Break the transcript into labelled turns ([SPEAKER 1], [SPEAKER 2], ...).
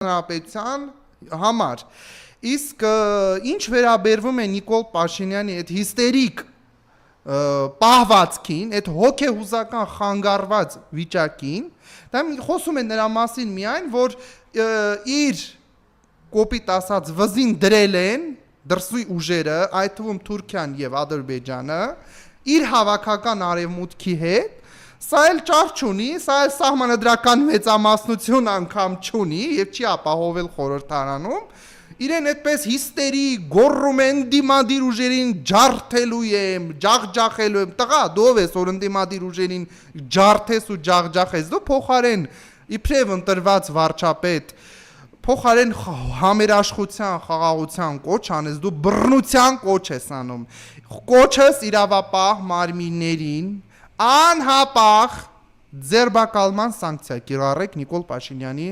[SPEAKER 1] Հանրապետության համար։ Իսկ ինչ վերաբերվում է Նիկոլ Փաշինյանի այդ հիստերիկ պահվածքին, այդ հոգեհուզական խանգարված վիճակին, դա խոսում է նրա մասին միայն, որ իր կոպիտ ասած վզին դրել են դրսի ուժերը, այդ թվում Թուրքիան եւ Ադրբեջանը, իր հավաքական արևմուտքի հետ, սա էլ ճար չունի, սա էլ սահմանադրական մեծամասնություն անգամ չունի եւ չի ապահովել խորհրդարանում, իրեն այդպես հիստերի գոռում են դիմադիր ուժերին ջարդելու եմ, ջախջախելու եմ, տղա, դու ով ես որ ընդդիմադիր ուժերին ջարդես ու ջախջախես, դու փոխարեն իբրև ընտրված վարչապետ փոխարեն համերաշխության, խաղաղության կոչ անես, դու բռնության կոչ ես անում, կոչս իրավապահ մարմիններին անհապաղ ձերբակալման սանկցիա կիրառեք Նիկոլ Փաշինյանի